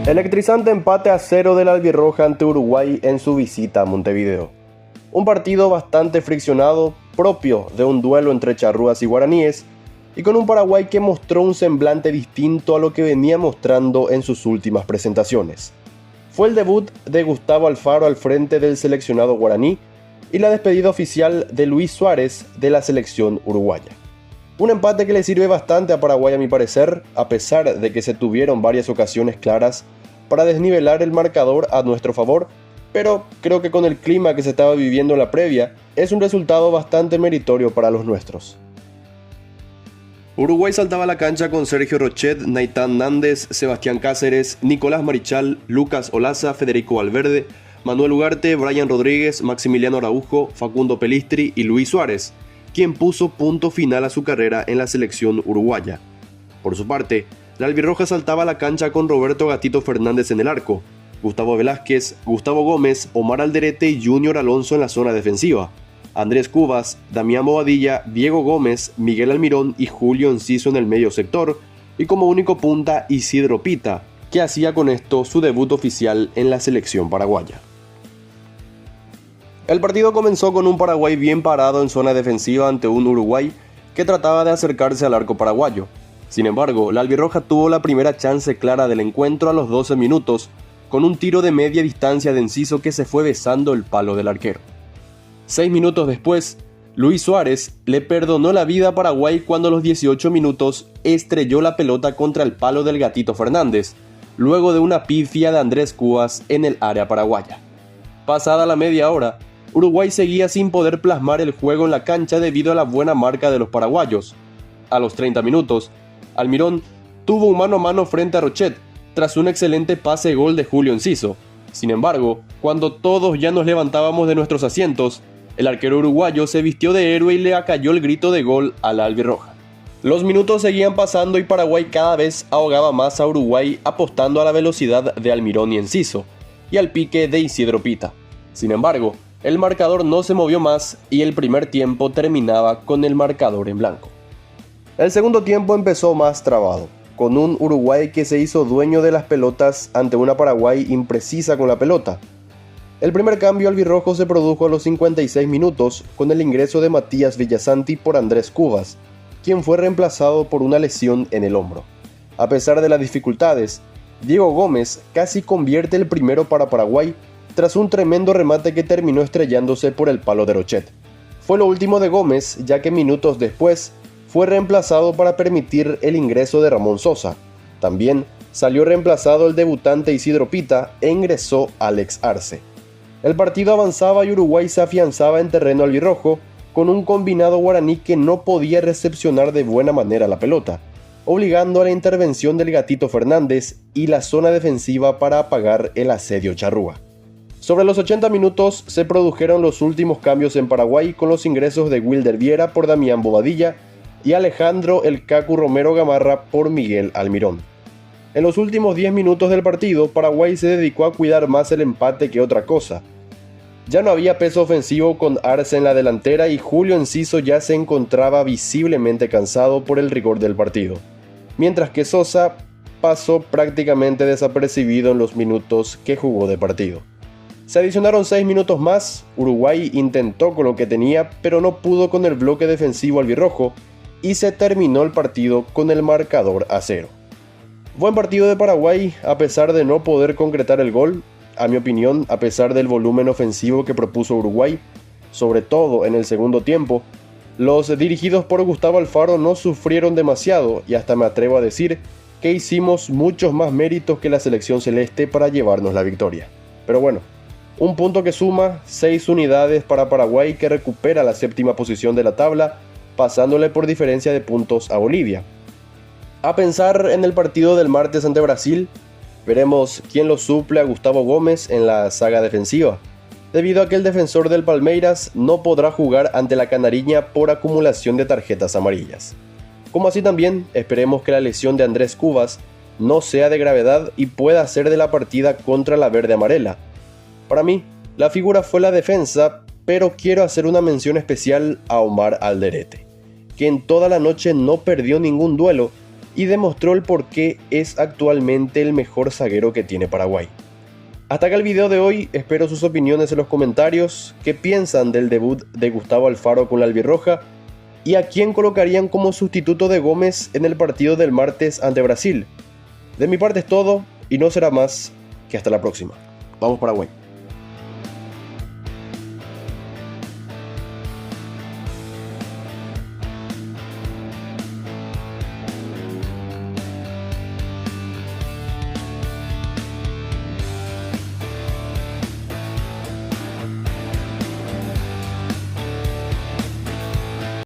Electrizante empate a 0 del albirroja ante Uruguay en su visita a Montevideo. Un partido bastante friccionado, propio de un duelo entre charrúas y guaraníes, y con un Paraguay que mostró un semblante distinto a lo que venía mostrando en sus últimas presentaciones. Fue el debut de Gustavo Alfaro al frente del seleccionado guaraní y la despedida oficial de Luis Suárez de la selección uruguaya. Un empate que le sirve bastante a Paraguay a mi parecer, a pesar de que se tuvieron varias ocasiones claras para desnivelar el marcador a nuestro favor, pero creo que con el clima que se estaba viviendo en la previa, es un resultado bastante meritorio para los nuestros. Uruguay saltaba a la cancha con Sergio Rochet, Naitán Nández, Sebastián Cáceres, Nicolás Marichal, Lucas Olaza, Federico Valverde, Manuel Ugarte, Brian Rodríguez, Maximiliano Araujo, Facundo Pelistri y Luis Suárez, quien puso punto final a su carrera en la selección uruguaya. Por su parte, la albirroja saltaba a la cancha con Roberto Gatito Fernández en el arco, Gustavo Velázquez, Gustavo Gómez, Omar Alderete y Junior Alonso en la zona defensiva, Andrés Cubas, Damián Bobadilla, Diego Gómez, Miguel Almirón y Julio Enciso en el medio sector, y como único punta Isidro Pita, que hacía con esto su debut oficial en la selección paraguaya. El partido comenzó con un Paraguay bien parado en zona defensiva ante un Uruguay que trataba de acercarse al arco paraguayo. Sin embargo, la albirroja tuvo la primera chance clara del encuentro a los 12 minutos, con un tiro de media distancia de Enciso que se fue besando el palo del arquero. 6 minutos después, Luis Suárez le perdonó la vida a Paraguay cuando a los 18 minutos estrelló la pelota contra el palo del Gatito Fernández, luego de una pifia de Andrés Cubas en el área paraguaya. Pasada la media hora, Uruguay seguía sin poder plasmar el juego en la cancha debido a la buena marca de los paraguayos. A los 30 minutos, Almirón tuvo un mano a mano frente a Rochet, tras un excelente pase gol de Julio Enciso. Sin embargo, cuando todos ya nos levantábamos de nuestros asientos, el arquero uruguayo se vistió de héroe y le acalló el grito de gol a la albirroja. Los minutos seguían pasando y Paraguay cada vez ahogaba más a Uruguay apostando a la velocidad de Almirón y Enciso, y al pique de Isidro Pita. Sin embargo, el marcador no se movió más y el primer tiempo terminaba con el marcador en blanco. El segundo tiempo empezó más trabado, con un Uruguay que se hizo dueño de las pelotas ante una Paraguay imprecisa con la pelota. El primer cambio albirrojo se produjo a los 56 minutos con el ingreso de Matías Villasanti por Andrés Cubas, quien fue reemplazado por una lesión en el hombro. A pesar de las dificultades, Diego Gómez casi convierte el primero para Paraguay tras un tremendo remate que terminó estrellándose por el palo de Rochet. Fue lo último de Gómez, ya que minutos después fue reemplazado para permitir el ingreso de Ramón Sosa. También salió reemplazado el debutante Isidro Pita e ingresó Alex Arce. El partido avanzaba y Uruguay se afianzaba en terreno albirrojo con un combinado guaraní que no podía recepcionar de buena manera la pelota, obligando a la intervención del Gatito Fernández y la zona defensiva para apagar el asedio charrúa. Sobre los 80 minutos se produjeron los últimos cambios en Paraguay con los ingresos de Wilder Viera por Damián Bobadilla y Alejandro El Cacu Romero Gamarra por Miguel Almirón. En los últimos 10 minutos del partido, Paraguay se dedicó a cuidar más el empate que otra cosa. Ya no había peso ofensivo con Arce en la delantera y Julio Enciso ya se encontraba visiblemente cansado por el rigor del partido, mientras que Sosa pasó prácticamente desapercibido en los minutos que jugó de partido. Se adicionaron 6 minutos más, Uruguay intentó con lo que tenía, pero no pudo con el bloque defensivo albirrojo y se terminó el partido con el marcador a 0. Buen partido de Paraguay a pesar de no poder concretar el gol, a mi opinión, a pesar del volumen ofensivo que propuso Uruguay, sobre todo en el segundo tiempo. Los dirigidos por Gustavo Alfaro no sufrieron demasiado y hasta me atrevo a decir que hicimos muchos más méritos que la selección celeste para llevarnos la victoria. Pero bueno, un punto que suma 6 unidades para Paraguay que recupera la séptima posición de la tabla, pasándole por diferencia de puntos a Bolivia. A pensar en el partido del martes ante Brasil, veremos quién lo suple a Gustavo Gómez en la saga defensiva, debido a que el defensor del Palmeiras no podrá jugar ante la Canariña por acumulación de tarjetas amarillas. Como así también esperemos que la lesión de Andrés Cubas no sea de gravedad y pueda ser de la partida contra la verde amarela. Para mí, la figura fue la defensa, pero quiero hacer una mención especial a Omar Alderete, que en toda la noche no perdió ningún duelo y demostró el por qué es actualmente el mejor zaguero que tiene Paraguay. Hasta acá el video de hoy, espero sus opiniones en los comentarios, qué piensan del debut de Gustavo Alfaro con la albirroja y a quién colocarían como sustituto de Gómez en el partido del martes ante Brasil. De mi parte es todo y no será más que hasta la próxima. Vamos Paraguay.